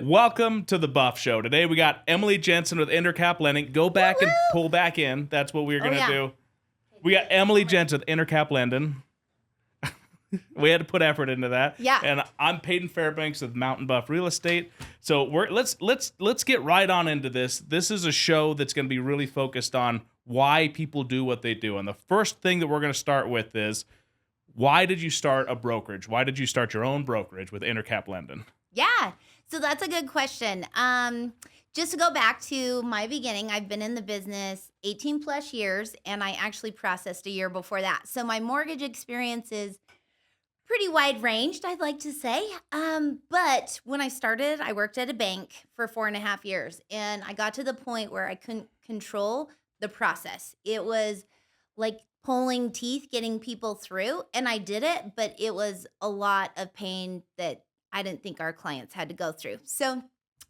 Welcome to the Buff Show. Today we got Emilie Jensen with Intercap Lending. Go back and pull back in. That's what we're going to do. We got Emilie Jensen with Intercap Lending. We had to put effort into that. Yeah. And I'm Paden Fairbanks with MTN Buff Real Estate. So let's get right on into this. This is a show that's going to be really focused on why people do what they do. And the first thing that we're going to start with is, why did you start a brokerage? Why did you start your own brokerage with Intercap Lending? Yeah, so that's a good question. Just to go back to my beginning, I've been in the business 18 plus years, and I actually processed a year before that. So my mortgage experience is pretty wide ranged, I'd like to say. But when I started, I worked at a bank for 4.5 years, and I got to the point where I couldn't control the process. It was like pulling teeth, getting people through, and I did it, but it was a lot of pain that I didn't think our clients had to go through. So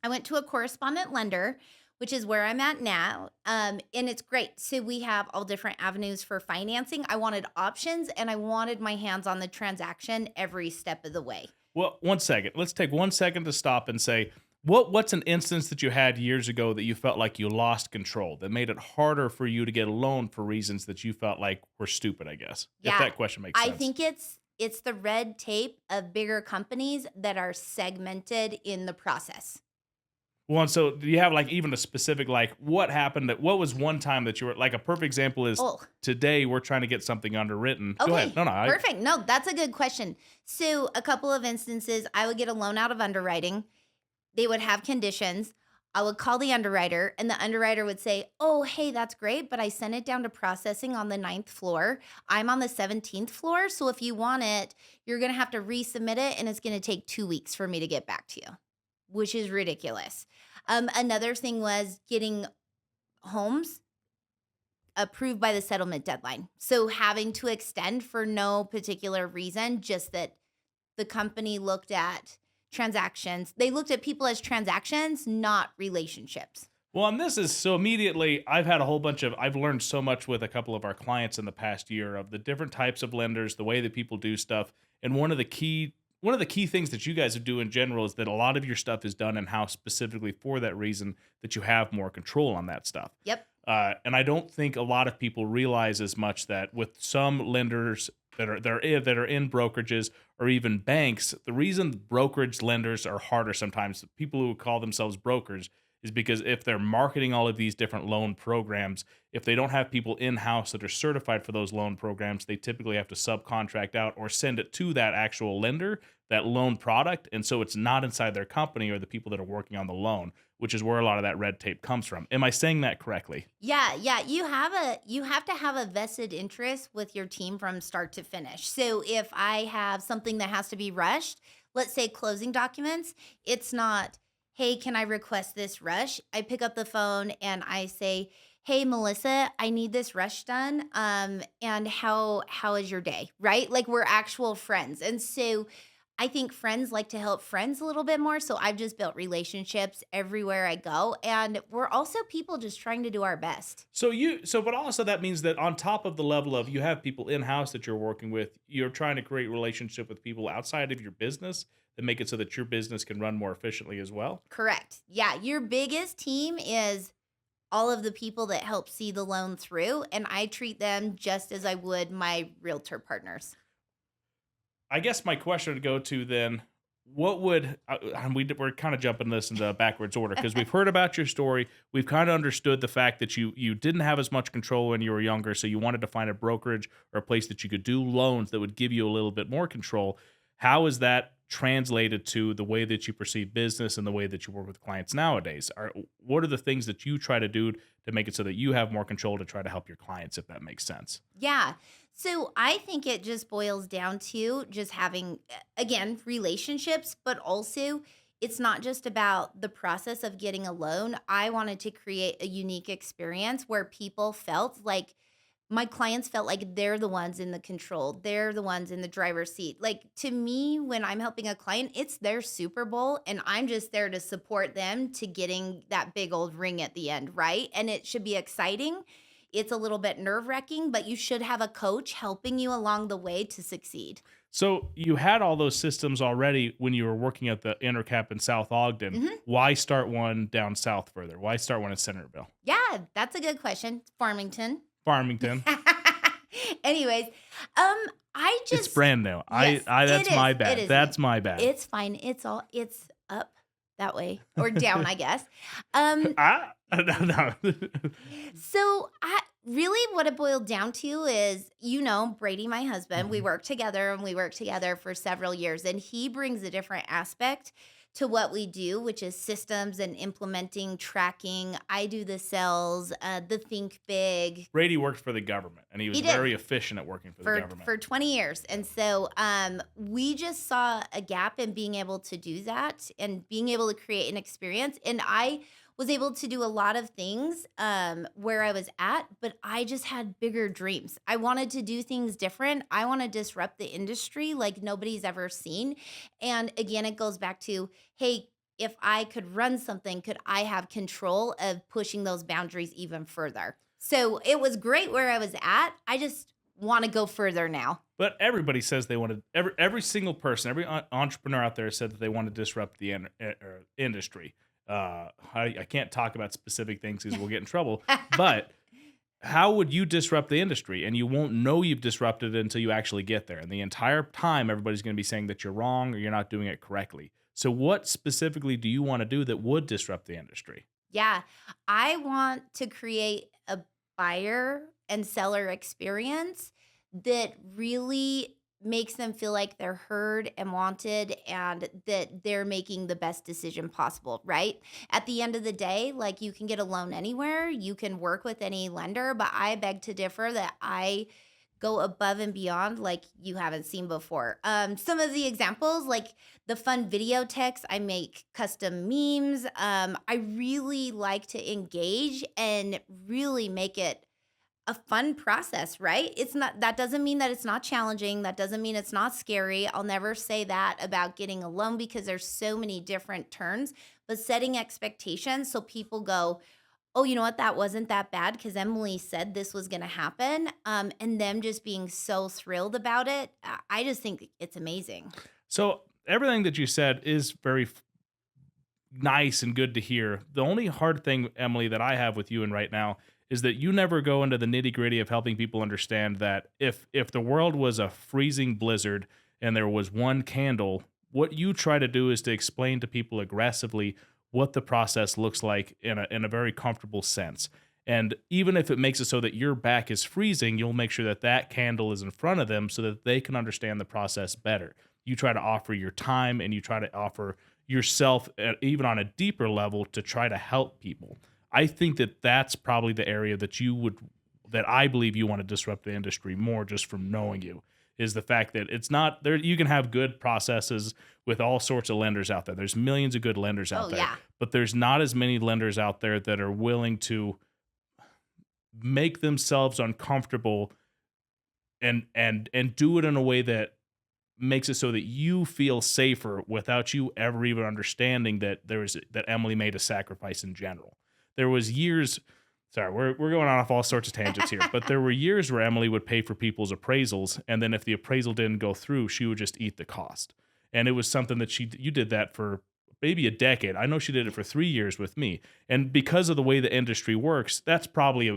I went to a correspondent lender, which is where I'm at now. And it's great. So we have all different avenues for financing. I wanted options, and I wanted my hands on the transaction every step of the way. Well, 1 second. Let's take 1 second to stop and say, what's an instance that you had years ago that you felt like you lost control, that made it harder for you to get a loan for reasons that you felt like were stupid, I guess? Yeah, if that question makes sense. I think it's the red tape of bigger companies that are segmented in the process. Well, and so do you have like even a specific, like what happened, what was one time that you were, like a perfect example is today we're trying to get something underwritten. Okay. Go ahead. No, Perfect. No, that's a good question. So a couple of instances, I would get a loan out of underwriting. They would have conditions. I would call the underwriter, and the underwriter would say, oh, hey, that's great, but I sent it down to processing on the 9th floor. I'm on the 17th floor, so if you want it, you're going to have to resubmit it, and it's going to take 2 weeks for me to get back to you, which is ridiculous. Another thing was getting homes approved by the settlement deadline. So having to extend for no particular reason, just that the company looked at transactions. They looked at people as transactions, not relationships. Well, and this is so immediately, I've learned so much with a couple of our clients in the past year of the different types of lenders, the way that people do stuff. And one of the key things that you guys do in general is that a lot of your stuff is done in-house specifically for that reason, that you have more control on that stuff. Yep. And I don't think a lot of people realize as much that with some lenders that are in brokerages or even banks, the reason brokerage lenders are harder sometimes, people who call themselves brokers, is because if they're marketing all of these different loan programs, if they don't have people in-house that are certified for those loan programs, they typically have to subcontract out or send it to that actual lender, that loan product. And so it's not inside their company or the people that are working on the loan, which is where a lot of that red tape comes from. Am I saying that correctly? Yeah. You have to have a vested interest with your team from start to finish. So if I have something that has to be rushed, let's say closing documents, it's not, hey, can I request this rush? I pick up the phone and I say, hey, Melissa, I need this rush done. And how is your day? Right? Like, we're actual friends. And so I think friends like to help friends a little bit more. So I've just built relationships everywhere I go. And we're also people just trying to do our best. But also that means that on top of the level of you have people in-house that you're working with, you're trying to create relationship with people outside of your business that make it so that your business can run more efficiently as well. Correct. Yeah. Your biggest team is all of the people that help see the loan through. And I treat them just as I would my realtor partners. I guess my question would go to then, we're kind of jumping this into backwards order because we've heard about your story. We've kind of understood the fact that you didn't have as much control when you were younger, so you wanted to find a brokerage or a place that you could do loans that would give you a little bit more control. How is that translated to the way that you perceive business and the way that you work with clients nowadays? What are the things that you try to do to make it so that you have more control to try to help your clients, if that makes sense? Yeah. So I think it just boils down to just having, again, relationships, but also it's not just about the process of getting a loan. I wanted to create a unique experience where people felt like my clients felt like they're the ones in the control. They're the ones in the driver's seat. Like, to me, when I'm helping a client, it's their Super Bowl, and I'm just there to support them to getting that big old ring at the end, right? And it should be exciting. it's a little bit nerve-wracking, but you should have a coach helping you along the way to succeed. So you had all those systems already when you were working at the Intercap in South Ogden. Mhm. Why start one down south further? Why start one in Centerville? Yeah, that's a good question. Farmington. Farmington. Anyways, I It's just brand new. yes, I it that's my is. It bad. is. That's my bad. It's fine. It's up that way or down, I guess. Um, No. so I really what it boiled down to is, Brady, my husband, we Mhm. work together and we worked together for several years, and he brings a different aspect to what we do, which is systems and implementing, tracking. I do the sales, the think big. Brady worked for the government, and he was He did very efficient at working for the government. for 20 years. And so we just saw a gap in being able to do that and being able to create an experience. And I was able to do a lot of things where I was at, but I just had bigger dreams. I wanted to do things different. I want to disrupt the industry like nobody's ever seen. And again, it goes back to, hey, if I could run something, could I have control of pushing those boundaries even further? So it was great where I was at. I just want to go further now. But everybody says they want to. Every single person, every entrepreneur out there said that they want to disrupt the industry. I can't talk about specific things because we'll get in trouble. But how would you disrupt the industry? And you won't know you've disrupted it until you actually get there. And the entire time, everybody's going to be saying that you're wrong or you're not doing it correctly. So, what specifically do you want to do that would disrupt the industry? Yeah, I want to create a buyer and seller experience that really makes them feel like they're heard and wanted and that they're making the best decision possible, right? At the end of the day, like you can get a loan anywhere, you can work with any lender, but I beg to differ that I go above and beyond like you haven't seen before. Some of the examples, like the fun video text, I make custom memes. I really like to engage and really make it a fun process, right? It's not that doesn't mean that it's not challenging. That doesn't mean it's not scary. I'll never say that about getting a loan because there's so many different turns, but setting expectations so people go, "Oh, you know what? That wasn't that bad because Emily said this was going to happen." And them just being so thrilled about it. I just think it's amazing. So, everything that you said is very nice and good to hear. The only hard thing, Emily, that I have with you and right now is that you never go into the nitty gritty of helping people understand that if the world was a freezing blizzard and there was one candle, what you try to do is to explain to people aggressively what the process looks like in a very comfortable sense. And even if it makes it so that your back is freezing, you'll make sure that that candle is in front of them so that they can understand the process better. You try to offer your time and you try to offer yourself even on a deeper level to try to help people. I think that that's probably the area that I believe you want to disrupt the industry more just from knowing you is the fact that it's not there. You can have good processes with all sorts of lenders out there. There's millions of good lenders out Oh, there, yeah. but there's not as many lenders out there that are willing to make themselves uncomfortable and do it in a way that makes it so that you feel safer without you ever even understanding that that Emily made a sacrifice in general. There was years, sorry, we're going on off all sorts of tangents here, but there were years where Emily would pay for people's appraisals, and then if the appraisal didn't go through, she would just eat the cost. And it was something that you did that for maybe a decade. I know she did it for 3 years with me. And because of the way the industry works, that's probably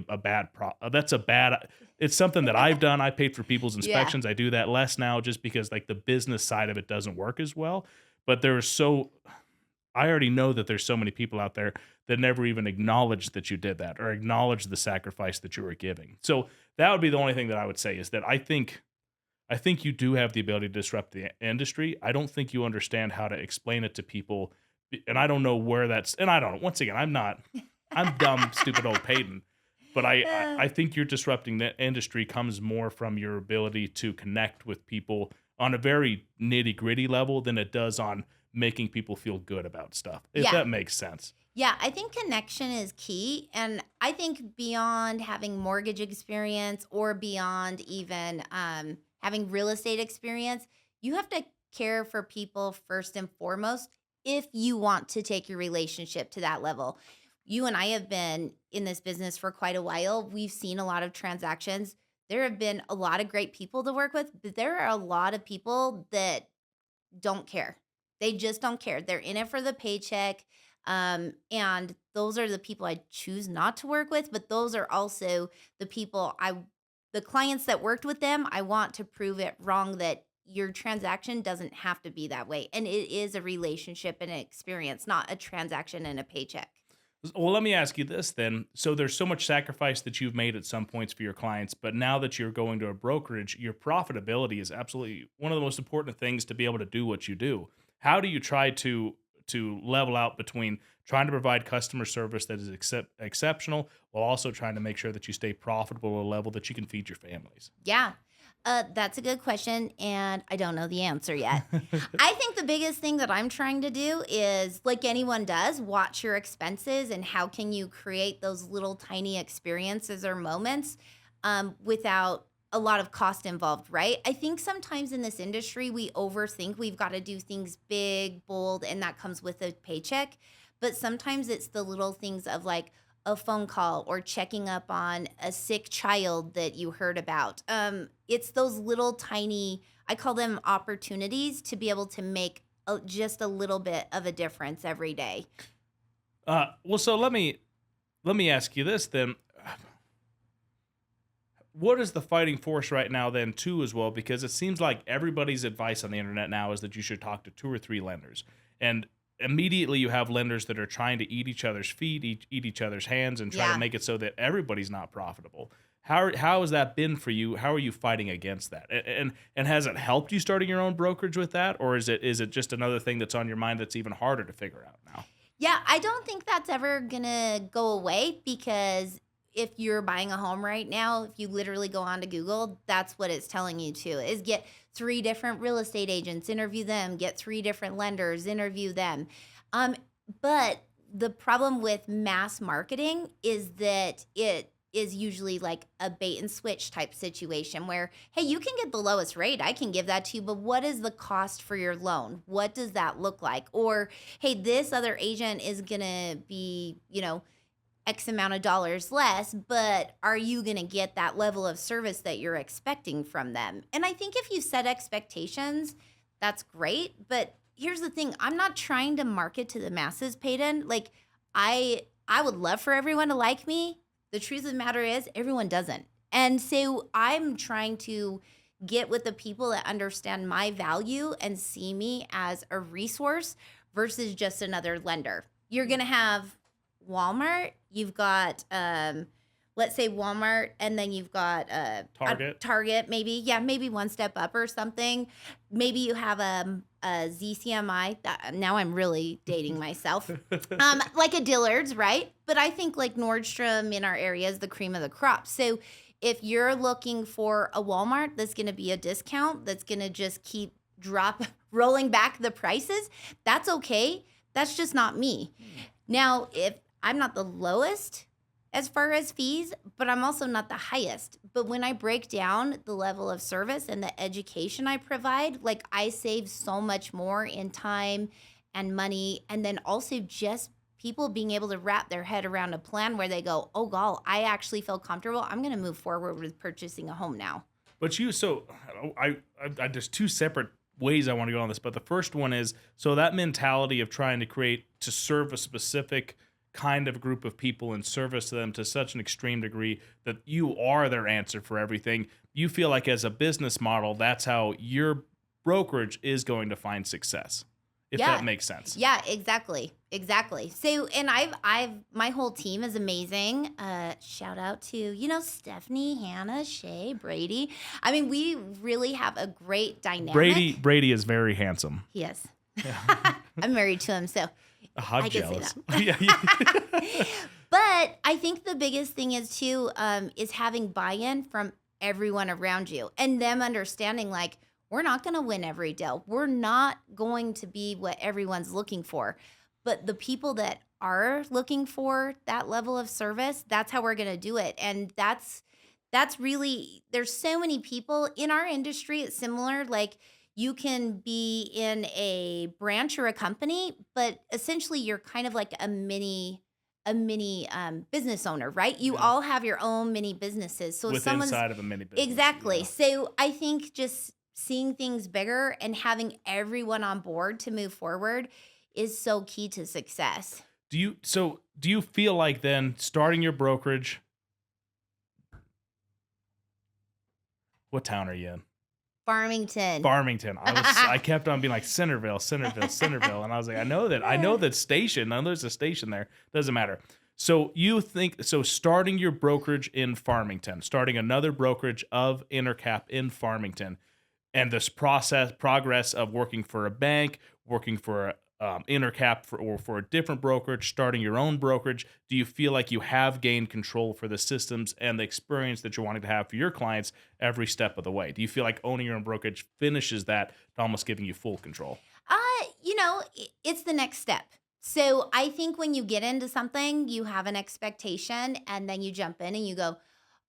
it's something that I've done. I paid for people's Yeah. inspections. I do that less now just because like the business side of it doesn't work as well. But I already know that there's so many people out there that never even acknowledged that you did that or acknowledged the sacrifice that you were giving. So that would be the only thing that I would say is that I think you do have the ability to disrupt the industry. I don't think you understand how to explain it to people. And I don't know where and I don't, once again, I'm dumb, stupid old Paden. But I think you're disrupting the industry comes more from your ability to connect with people on a very nitty gritty level than it does on making people feel good about stuff, if Yeah. that makes sense. Yeah, I think connection is key. And I think beyond having mortgage experience or beyond even having real estate experience, you have to care for people first and foremost if you want to take your relationship to that level. you and I have been in this business for quite a while. We've seen a lot of transactions. There have been a lot of great people to work with, but there are a lot of people that don't care. They just don't care. They're in it for the paycheck. And those are the people I choose not to work with, but those are also the people the clients that worked with them, I want to prove it wrong that your transaction doesn't have to be that way. And it is a relationship and an experience, not a transaction and a paycheck. Well, let me ask you this then. So there's so much sacrifice that you've made at some points for your clients, but now that you're going to a brokerage, your profitability is absolutely one of the most important things to be able to do what you do. How do you try to level out between trying to provide customer service that is exceptional while also trying to make sure that you stay profitable at a level that you can feed your families? Yeah. That's a good question, and I don't know the answer yet. I think the biggest thing that I'm trying to do is, like anyone does, watch your expenses and how can you create those little tiny experiences or moments without a lot of cost involved, right? I think sometimes in this industry, we overthink we've got to do things big, bold, and that comes with a paycheck. But sometimes it's the little things of like a phone call or checking up on a sick child that you heard about. It's those little tiny, I call them opportunities to be able to make just a little bit of a difference every day. Well, so let me ask you this then. What is the fighting force right now then too as well? Because it seems like everybody's advice on the internet now is that you should talk to 2 or 3 lenders. And immediately you have lenders that are trying to eat each other's feet, eat each other's hands, and try to Yeah. make it so that everybody's not profitable. How has that been for you? How are you fighting against that? And has it helped you starting your own brokerage with that, or is it just another thing that's on your mind that's even harder to figure out now? Yeah, I don't think that's ever gonna go away because if you're buying a home right now, if you literally go onto Google, that's what it's telling you to is get 3 different real estate agents, interview them, get 3 different lenders, interview them. Um, but the problem with mass marketing is that it is usually like a bait and switch type situation where, hey, you can get the lowest rate. I can give that to you, but what is the cost for your loan? What does that look like? Or, hey, this other agent is going to be, X amount of dollars less, but are you going to get that level of service that you're expecting from them? And I think if you set expectations, that's great. But here's the thing, I'm not trying to market to the masses, Peyton. Like, I would love for everyone to like me. The truth of the matter is, everyone doesn't. And so I'm trying to get with the people that understand my value and see me as a resource versus just another lender. You're going to have Walmart, you've got let's say Walmart, and then you've got Target, maybe. Yeah, maybe one step up or something. Maybe you have a ZCMI. Now I'm really dating myself. Like a Dillard's, right? But I think like Nordstrom in our area is the cream of the crop. So if you're looking for a Walmart that's going to be a discount, that's going to just keep rolling back the prices, that's okay. That's just not me. Now, if I'm not the lowest as far as fees, but I'm also not the highest. But when I break down the level of service and the education I provide, like I save so much more in time and money. And then also just people being able to wrap their head around a plan where they go, oh, God, I actually feel comfortable. I'm going to move forward with purchasing a home now. But I there's 2 separate ways I want to go on this, but the first one is, so that mentality of trying to serve a specific kind of group of people and service them to such an extreme degree that you are their answer for everything. You feel like as a business model, that's how your brokerage is going to find success, if Yeah. that makes sense. Yeah, exactly. Exactly. So, and my whole team is amazing. Shout out to, Stephanie, Hannah, Shay, Brady. I mean, we really have a great dynamic. Brady is very handsome. He is. I'm married to him, so I'm I can say jealous. that. Yeah. But I think the biggest thing is too, is having buy-in from everyone around you and them understanding like, we're not going to win every deal. We're not going to be what everyone's looking for. But the people that are looking for that level of service, that's how we're going to do it. And that's really, there's so many people in our industry. It's similar. Like you can be in a branch or a company, but essentially you're kind of like a mini a mini business owner, right? You all have your own mini businesses. So if With someone's inside of a mini business. exactly. Yeah. So I think just seeing things bigger and having everyone on board to move forward is so key to success. Do you feel like then starting your brokerage, what town are you in? Farmington. Farmington. I kept on being like Centerville, and I was like, I know that station. I know there's a station there. Doesn't matter. So starting your brokerage in Farmington, starting another brokerage of Intercap in Farmington, and this progress of working for a bank, working for Intercap or for a different brokerage, starting your own brokerage, do you feel like you have gained control for the systems and the experience that you're wanting to have for your clients every step of the way? Do you feel like owning your own brokerage finishes that to almost giving you full control? It's the next step. So I think when you get into something, you have an expectation and then you jump in and you go,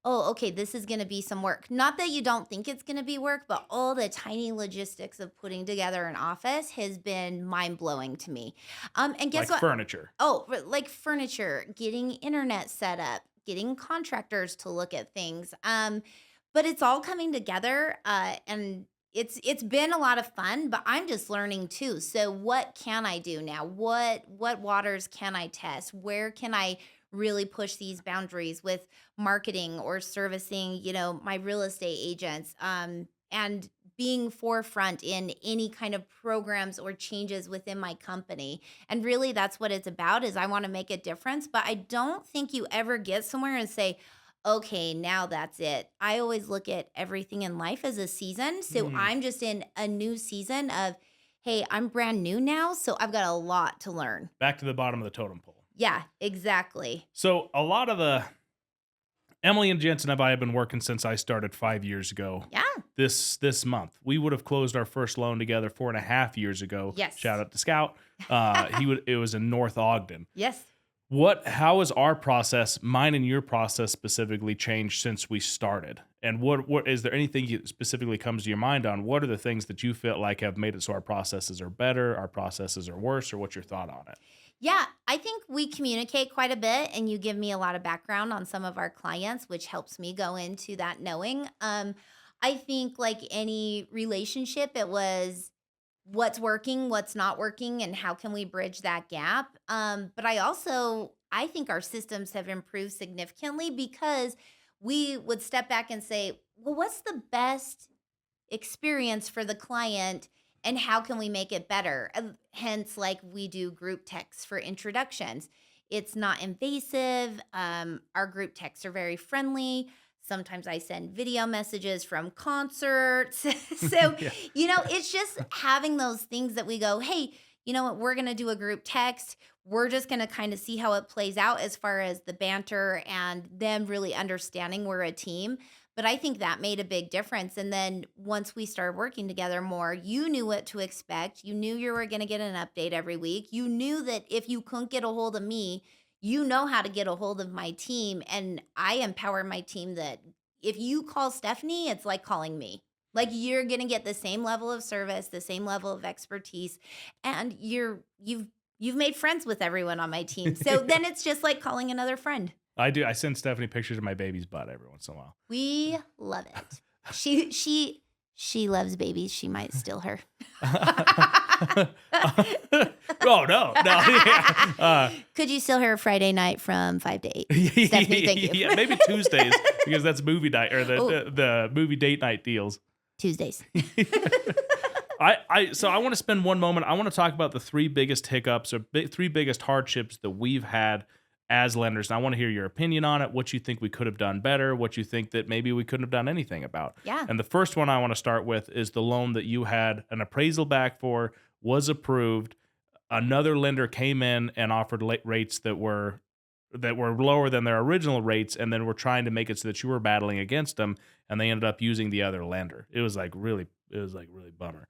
oh, okay, this is going to be some work. Not that you don't think it's going to be work, but all the tiny logistics of putting together an office has been mind blowing to me. And guess Like what? furniture. Oh, like furniture, getting internet set up, getting contractors to look at things. But it's all coming together, and it's been a lot of fun. But I'm just learning too. So what can I do now? What waters can I test? Where can I really push these boundaries with marketing or servicing? My real estate agents. And being forefront in any kind of programs or changes within my company. And really that's what it's about is I want to make a difference, but I don't think you ever get somewhere and say, okay, now that's it. I always look at everything in life as a season. So Mm. I'm just in a new season of, hey, I'm brand new now, so I've got a lot to learn. Back to the bottom of the totem pole. Yeah, exactly. So a lot of the Emilie and Jensen and I have been working since I started 5 years ago. Yeah. This month, we would have closed our first loan together 4.5 years ago. Yes. Shout out to Scout. It was in North Ogden. Yes. How has our process, mine and your process specifically, changed since we started? And what is there anything you specifically comes to your mind on? What are the things that you feel like have made it so our processes are better, our processes are worse, or what's your thought on it? Yeah, I think we communicate quite a bit, and you give me a lot of background on some of our clients, which helps me go into that knowing. I think, like any relationship, it was what's working, what's not working, and how can we bridge that gap. But I think our systems have improved significantly because we would step back and say, well, what's the best experience for the client and how can we make it better? Hence, like we do group texts for introductions. It's not invasive. Our group texts are very friendly. Sometimes I send video messages from concerts. So, Yeah. it's just having those things that we go, hey, you know what, we're going to do a group text. We're just going to kind of see how it plays out as far as the banter and them really understanding we're a team. But I think that made a big difference. And then once we started working together more, you knew what to expect. You knew you were going to get an update every week. You knew that if you couldn't get a hold of me, you know how to get a hold of my team. And I empower my team that if you call Stephanie, it's like calling me. Like you're going to get the same level of service, the same level of expertise, and you've made friends with everyone on my team. So then it's just like calling another friend. I do. I send Stephanie pictures of my baby's butt every once in a while. We love it. She loves babies. She might steal her. Oh no. Yeah. Could you steal her Friday night from 5 to 8? Stephanie, thank you. Yeah, maybe Tuesdays because that's movie night or the movie date night deals. Tuesdays. So I want to spend one moment. I want to talk about the three biggest hiccups or three biggest hardships that we've had as lenders. And I want to hear your opinion on it, what you think we could have done better, what you think that maybe we couldn't have done anything about. Yeah. And the first one I want to start with is the loan that you had an appraisal back for, was approved. Another lender came in and offered rates that were lower than their original rates, and then were trying to make it so that you were battling against them, and they ended up using the other lender. It was really bummer.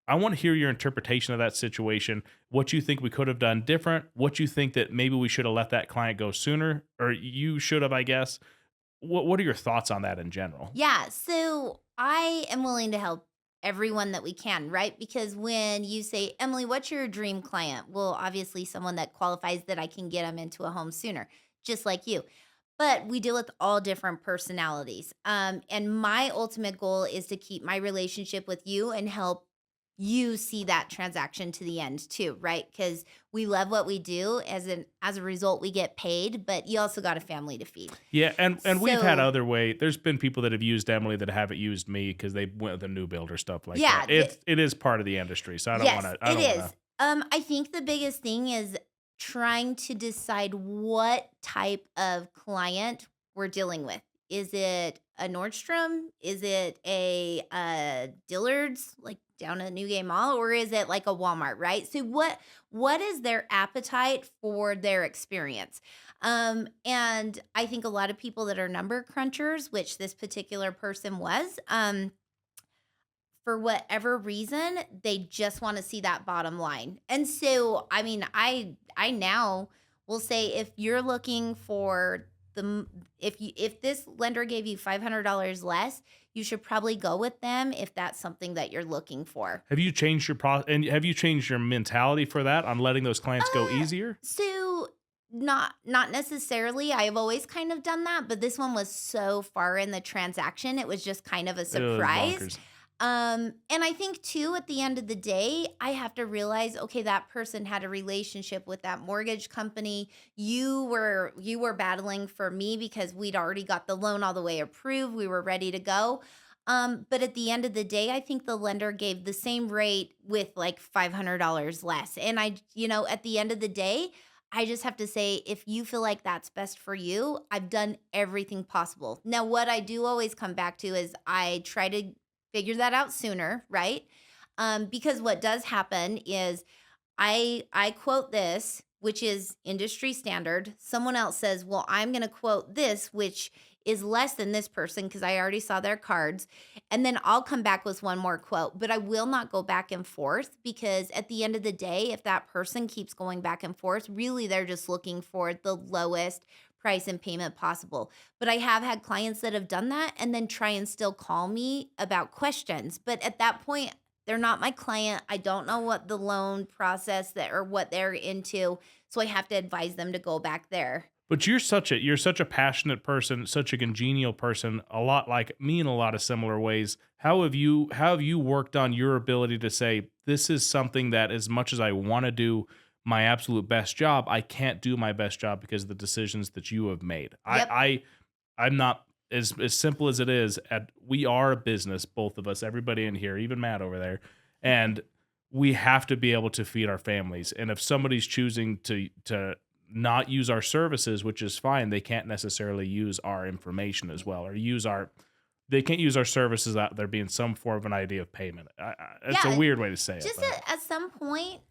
I want to hear your interpretation of that situation, what you think we could have done different, what you think that maybe we should have let that client go sooner, or you should have, I guess. What are your thoughts on that in general? Yeah. So I am willing to help everyone that we can, right? Because when you say, Emily, what's your dream client? Well, obviously, someone that qualifies that I can get them into a home sooner, just like you. But we deal with all different personalities. And my ultimate goal is to keep my relationship with you and help you see that transaction to the end too, right? Because we love what we do. As a result, we get paid, but you also got a family to feed. Yeah, and we've had So other way. There's been people that have used Emily that haven't used me because they went with a new build or stuff like yeah, that. It is part of the industry, so I don't want yes, to. I it don't want is. to. I think the biggest thing is trying to decide what type of client we're dealing with. Is it a Nordstrom? Is it a Dillard's, like down at Newgate Mall, or is it like a Walmart? Right. So what is their appetite for their experience? And I think a lot of people that are number crunchers, which this particular person was, for whatever reason, they just want to see that bottom line. And so, I mean, I now will say if you're looking for if this lender gave you $500 less, you should probably go with them if that's something that you're looking for. Have you changed your and have you changed your mentality for that on letting those clients go Uh, easier? so not necessarily. I've always kind of done that, but this one was so far in the transaction, it was just kind of a It was surprise. bonkers. And I think too, at the end of the day, I have to realize, okay, that person had a relationship with that mortgage company. You were battling for me because we'd already got the loan all the way approved. We were ready to go. But at the end of the day, I think the lender gave the same rate with like $500 less. And at the end of the day, I just have to say, if you feel like that's best for you, I've done everything possible. Now, what I do always come back to is I try to figure that out sooner, right? Because what does happen is I quote this, which is industry standard. Someone else says, "Well, I'm going to quote this, which is less than this person because I already saw their cards." And then I'll come back with one more quote, but I will not go back and forth because at the end of the day, if that person keeps going back and forth, really they're just looking for the lowest price and payment possible. But I have had clients that have done that and then try and still call me about questions. But at that point, they're not my client. I don't know what the loan process that or what they're into, so I have to advise them to go back there. But you're such a passionate person, such a congenial person, a lot like me in a lot of similar ways. How have you worked on your ability to say this is something that as much as I want to do my absolute best job, I can't do my best job because of the decisions that you have made. Yep. I'm not as simple as it is. We are a business, both of us, everybody in here, even Matt over there, and we have to be able to feed our families. And if somebody's choosing to not use our services, which is fine, they can't necessarily use our information as well, or they can't use our services out there being some form of an idea of payment. It's a Yeah, weird way to say it, just but at some point,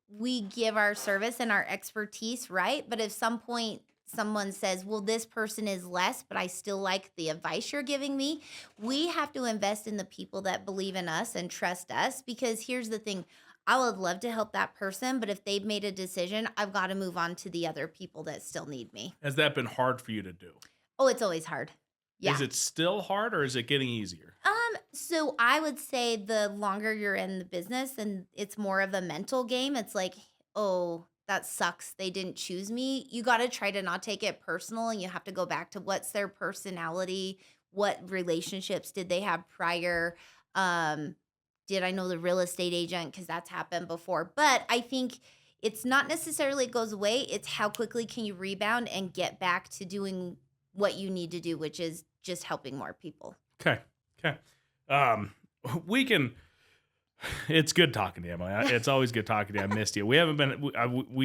we give our service and our expertise, right? But if some point someone says, well, this person is less, but I still like the advice you're giving me, we have to invest in the people that believe in us and trust us. Because here's the thing, I would love to help that person, but if they've made a decision, I've got to move on to the other people that still need me. has that been hard for you to do? Oh, it's always hard. Is Yeah. it still hard or is it getting easier? So I would say the longer you're in the business and it's more of a mental game, it's like, oh, that sucks. They didn't choose me. You got to try to not take it personal and you have to go back to what's their personality, what relationships did they have prior? Um, did I know the real estate agent? Because that's happened before. But I think it's not necessarily it goes away. It's how quickly can you rebound and get back to doing what you need to do, which is just helping more people. Okay. Okay. Um, we can. It's good talking to you, Emily. It's always good talking to you. I missed you. We haven't been.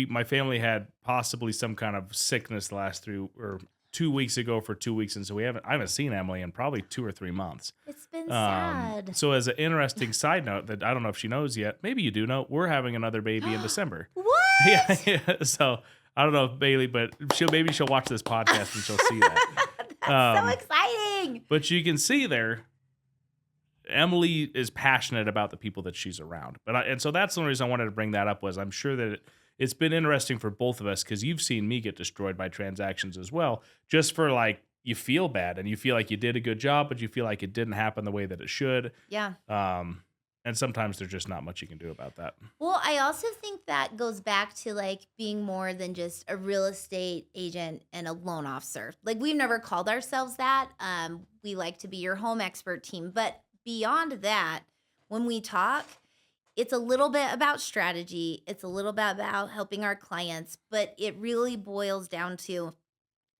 My family had possibly some kind of sickness the last 2 weeks ago for 2 weeks, and so I haven't seen Emily in probably 2 or 3 months. It's been sad. So as an interesting side note that I don't know if she knows yet, maybe you do know, we're having another baby in December. What? Yeah, yeah. So I don't know if Bailey, but she'll watch this podcast and she'll see that. That's so exciting. But you can see there, Emily is passionate about the people that she's around. And so that's the only reason I wanted to bring that up was I'm sure that it's been interesting for both of us because you've seen me get destroyed by transactions as well, just for like, you feel bad and you feel like you did a good job, but you feel like it didn't happen the way that it should. Yeah. And sometimes there's just not much you can do about that. Well, I also think that goes back to like being more than just a real estate agent and a loan officer. Like we've never called ourselves that. We like to be your home expert team. But beyond that, when we talk, it's a little bit about strategy. It's a little bit about helping our clients, but it really boils down to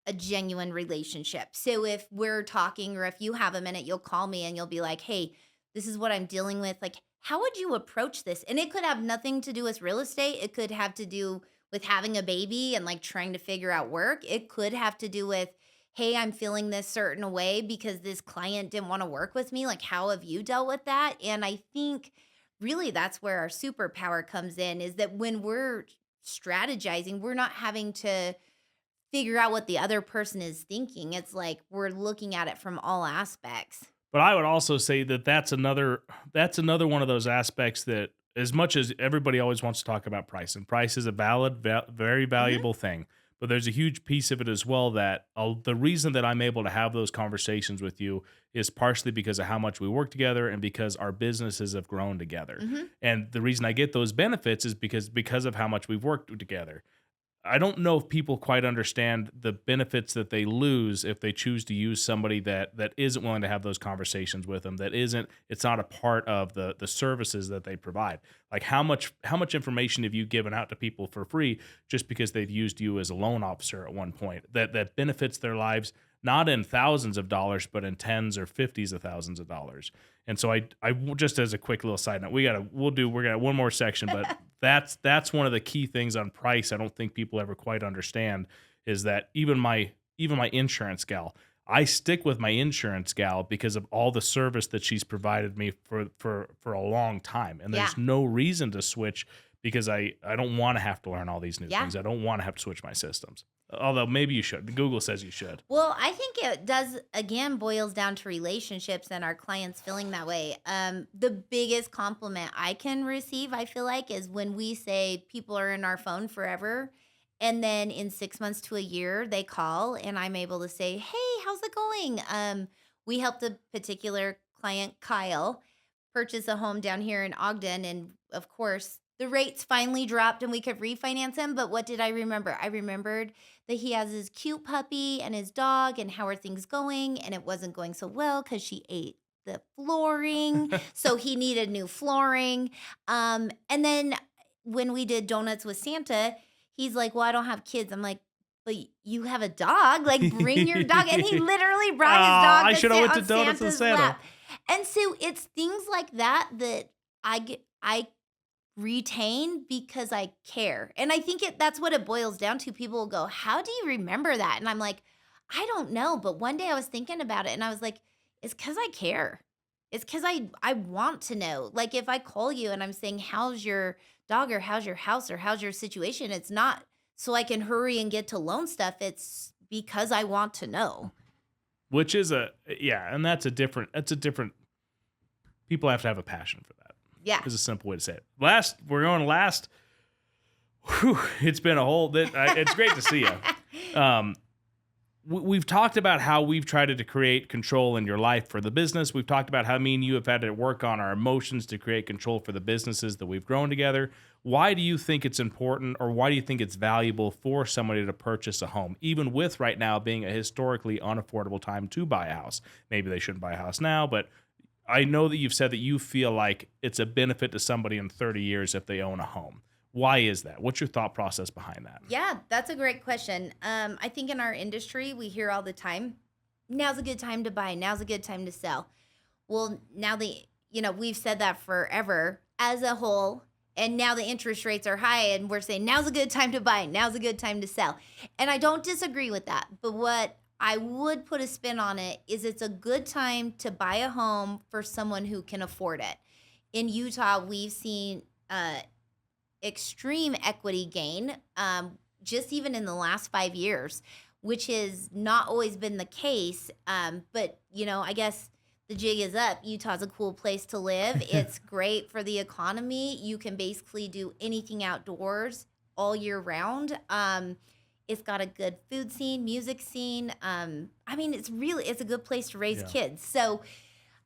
a genuine relationship. So if we're talking or if you have a minute, you'll call me and you'll be like, "Hey, this is what I'm dealing with. Like, how would you approach this?" And it could have nothing to do with real estate. It could have to do with having a baby and like trying to figure out work. It could have to do with, "Hey, I'm feeling this certain way because this client didn't want to work with me. Like, how have you dealt with that?" And I think really that's where our superpower comes in, is that when we're strategizing, we're not having to figure out what the other person is thinking. It's like we're looking at it from all aspects. But I would also say that that's another one of those aspects that, as much as everybody always wants to talk about price, and price is a very Mhm. valuable thing, but there's a huge piece of it as well that the reason that I'm able to have those conversations with you is partially because of how much we work together and because our businesses have grown together. Mhm. And the reason I get those benefits is because of how much we've worked together. I don't know if people quite understand the benefits that they lose if they choose to use somebody that isn't willing to have those conversations with them. It's not a part of the services that they provide. Like how much information have you given out to people for free just because they've used you as a loan officer at one point that benefits their lives, not in thousands of dollars, but in tens or fifties of thousands of dollars. And so just as a quick little side note, we're gonna one more section, but that's one of the key things on price I don't think people ever quite understand, is that even my insurance gal, I stick with my insurance gal because of all the service that she's provided me for a long time. And Yeah. there's no reason to switch because I don't want to have to learn all these new Yeah. things. I don't want to have to switch my systems. Although maybe you should. Google says you should. Well, I think it does, again, boils down to relationships and our clients feeling that way. The biggest compliment I can receive, I feel like, is when we say people are in our phone forever. And then in 6 months to a year, they call and I'm able to say, "Hey, how's it going?" We helped a particular client, Kyle, purchase a home down here in Ogden. And of course, the rates finally dropped and we could refinance him. But what did I remember? I remembered that he has his cute puppy and his dog and how are things going. And it wasn't going so well because she ate the flooring. So he needed new flooring. And then when we did donuts with Santa, he's like, "Well, I don't have kids." I'm like, "But you have a dog. Like, bring your dog." And he literally brought his dog I to should sit have went to on Donuts with Santa's Santa. lap. And so it's things like that that I retain because I care. And I think that's what it boils down to. People will go, "How do you remember that?" And I'm like, "I don't know." But one day I was thinking about it and I was like, it's because I care. It's because I want to know. Like if I call you and I'm saying, "How's your dog?" or "How's your house?" or "How's your situation?" It's not so I can hurry and get to loan stuff. It's because I want to know. Which is and that's a different people have to have a passion for that. Yeah. Is a simple way to say it. We're going last. Whew, it's been a whole. It's great to see you. We've talked about how we've tried to create control in your life for the business. We've talked about how me and you have had to work on our emotions to create control for the businesses that we've grown together. Why do you think it's important, or why do you think it's valuable for somebody to purchase a home, even with right now being a historically unaffordable time to buy a house? Maybe they shouldn't buy a house now, but I know that you've said that you feel like it's a benefit to somebody in 30 years if they own a home. Why is that? What's your thought process behind that? Yeah, that's a great question. I think in our industry, we hear all the time, "Now's a good time to buy. Now's a good time to sell." Well, we've said that forever as a whole. And now the interest rates are high and we're saying, "Now's a good time to buy. Now's a good time to sell." And I don't disagree with that. But what I would put a spin on it is it's a good time to buy a home for someone who can afford it. In Utah, we've seen extreme equity gain, just even in the last 5 years, which has not always been the case. But, I guess the jig is up. Utah's a cool place to live. It's great for the economy. You can basically do anything outdoors all year round. It's got a good food scene, music scene. I mean, it's a good place to raise Yeah. kids. So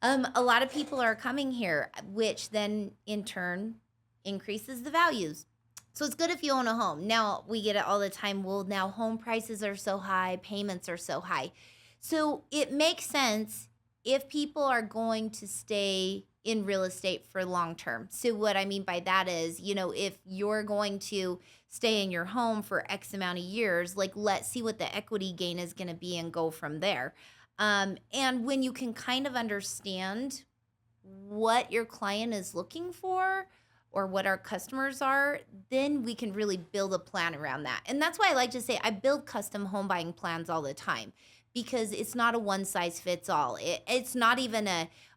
a lot of people are coming here, which then in turn increases the values. So it's good if you own a home. Now we get it all the time. Well, now home prices are so high, payments are so high. So it makes sense if people are going to stay in real estate for long term. So what I mean by that is, if you're going to stay in your home for X amount of years, like let's see what the equity gain is going to be and go from there. And when you can kind of understand what your client is looking for or what our customers are, then we can really build a plan around that. And that's why I like to say I build custom home buying plans all the time because it's not a one size fits all. It's not even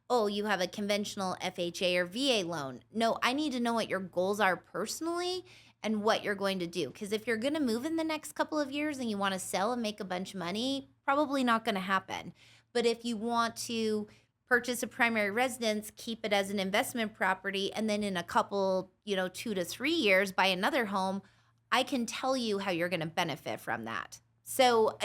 oh, you have a conventional FHA or VA loan. No, I need to know what your goals are personally and what you're going to do. Because if you're going to move in the next couple of years and you want to sell and make a bunch of money, probably not going to happen. But if you want to purchase a primary residence, keep it as an investment property, and then in a couple, 2 to 3 years, buy another home, I can tell you how you're going to benefit from that. So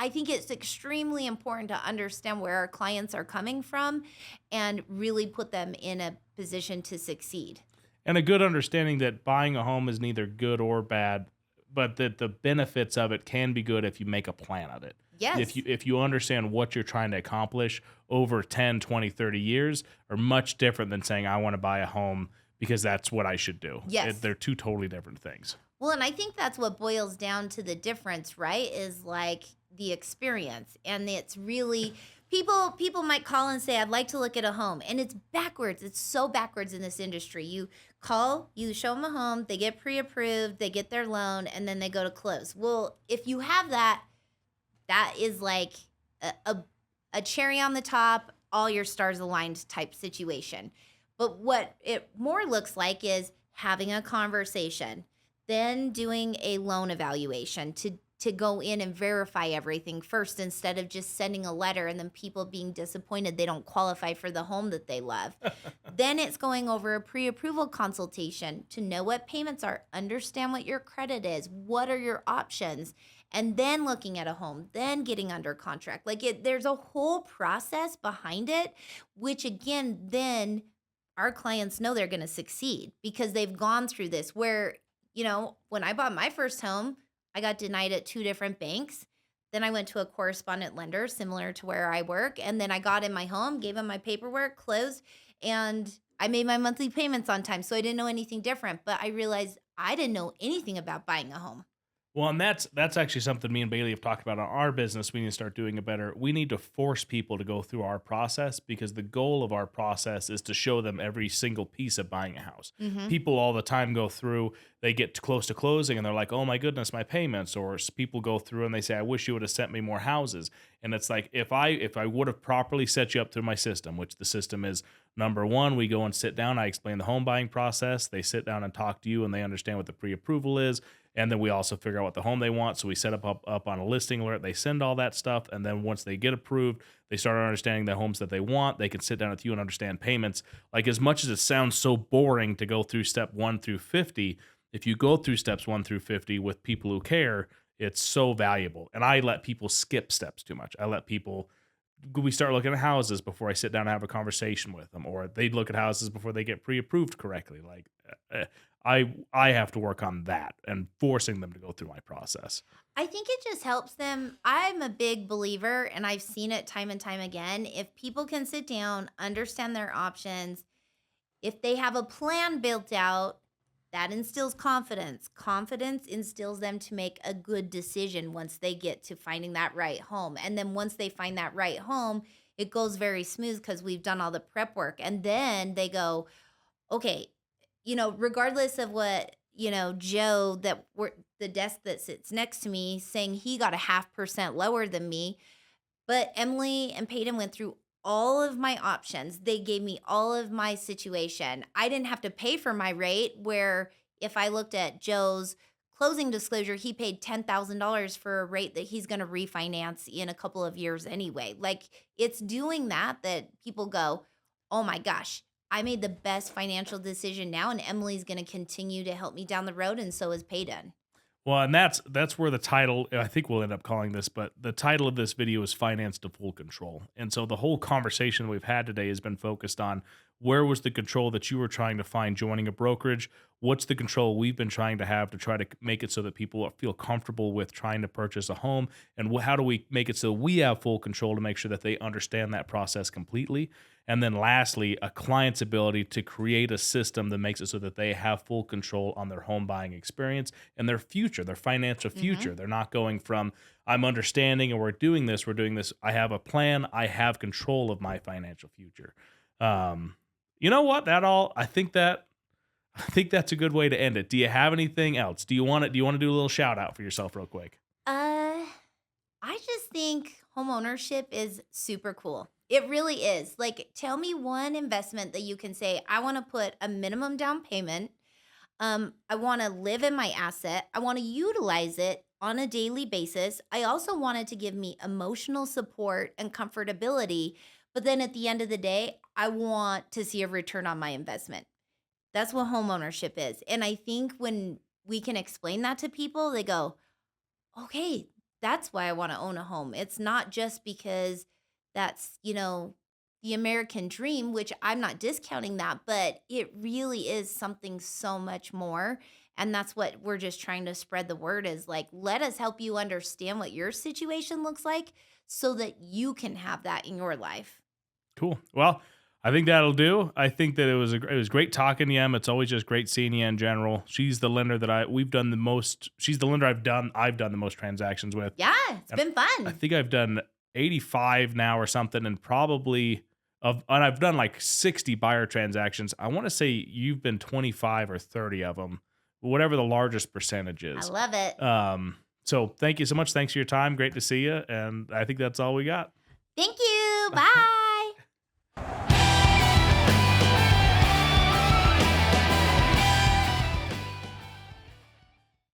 I think it's extremely important to understand where our clients are coming from and really put them in a position to succeed. And a good understanding that buying a home is neither good or bad, but that the benefits of it can be good if you make a plan of it. Yes. If you understand what you're trying to accomplish over 10, 20, 30 years are much different than saying I want to buy a home because that's what I should do. Yes. They're two totally different things. Well, and I think that's what boils down to the difference, right? Is like the experience. And it's really people might call and say, I'd like to look at a home. And it's backwards. It's so backwards in this industry. You call, you show them a home, they get pre-approved, they get their loan, and then they go to close. Well, if you have that is like a cherry on the top, all your stars aligned type situation. But what it more looks like is having a conversation, then doing a loan evaluation to go in and verify everything first instead of just sending a letter and then people being disappointed they don't qualify for the home that they love. Then it's going over a pre-approval consultation to know what payments are, understand what your credit is, what are your options, and then looking at a home, then getting under contract. There's a whole process behind it, which again, then our clients know they're going to succeed because they've gone through this where, when I bought my first home, I got denied at 2 different banks. Then I went to a correspondent lender similar to where I work. And then I got in my home, gave them my paperwork, closed, and I made my monthly payments on time. So I didn't know anything different, but I realized I didn't know anything about buying a home. Well, and that's actually something me and Bailey have talked about on our business. We need to start doing it better. We need to force people to go through our process because the goal of our process is to show them every single piece of buying a house. Mm-hmm. People all the time go through, they get close to closing and they're like, oh my goodness, my payments. Or people go through and they say, I wish you would have sent me more houses. And it's like, if I would have properly set you up through my system, which the system is, number one, we go and sit down. I explain the home buying process. They sit down and talk to you and they understand what the pre-approval is. And then we also figure out what the home they want. So we set up on a listing alert. They send all that stuff. And then once they get approved, they start understanding the homes that they want. They can sit down with you and understand payments. Like, as much as it sounds so boring to go through step 1 through 50, if you go through steps 1 through 50 with people who care, it's so valuable. And I let people skip steps too much. I let people, we start looking at houses before I sit down and have a conversation with them, or they look at houses before they get pre-approved correctly. Like, I have to work on that and forcing them to go through my process. I think it just helps them. I'm a big believer, and I've seen it time and time again. If people can sit down, understand their options, if they have a plan built out, that instills confidence. Confidence instills them to make a good decision once they get to finding that right home. And then once they find that right home, it goes very smooth because we've done all the prep work. And then they go, okay, regardless of what, Joe, the desk that sits next to me saying he got a 0.5% lower than me. But Emilie and Paden went through all of my options. They gave me all of my situation. I didn't have to pay for my rate, where if I looked at Joe's closing disclosure, he paid $10,000 for a rate that he's going to refinance in a couple of years anyway. Like, it's doing that people go, oh my gosh, I made the best financial decision now, and Emilie's going to continue to help me down the road, and so is Paden. Well, and that's where the title, I think we'll end up calling this, but the title of this video is Finance to Full Control. And so the whole conversation we've had today has been focused on where was the control that you were trying to find joining a brokerage? What's the control we've been trying to have to try to make it so that people feel comfortable with trying to purchase a home? And how do we make it so we have full control to make sure that they understand that process completely? And then lastly, a client's ability to create a system that makes it so that they have full control on their home buying experience and their future, their financial Mhm. future. They're not going from, I'm understanding and we're doing this, I have a plan, I have control of my financial future. Um, you know what? I think that's a good way to end it. Do you have anything else? Do you want to do a little shout out for yourself real quick? Uh, I just think homeownership is super cool. It really is. Like, tell me one investment that you can say, I want to put a minimum down payment. I want to live in my asset. I want to utilize it on a daily basis. I also want it to give me emotional support and comfortability. But then at the end of the day, I want to see a return on my investment. That's what homeownership is. And I think when we can explain that to people, they go, okay, that's why I want to own a home. It's not just because that's, the American dream, which I'm not discounting that, but it really is something so much more. And that's what we're just trying to spread the word is like, let us help you understand what your situation looks like so that you can have that in your life. Cool. Well, I think that'll do. I think that it was great talking to you, Em. It's always just great seeing you in general. She's the lender that we've done the most. She's the lender I've done the most transactions with. Yeah, it's And been I fun. think I've done 85 now or something, and and I've done like 60 buyer transactions. I want to say you've been 25 or 30 of them, whatever the largest percentage I is. love it. So thank you so much. Thanks for your time. Great to see you. And I think that's all we got. Thank you. Bye.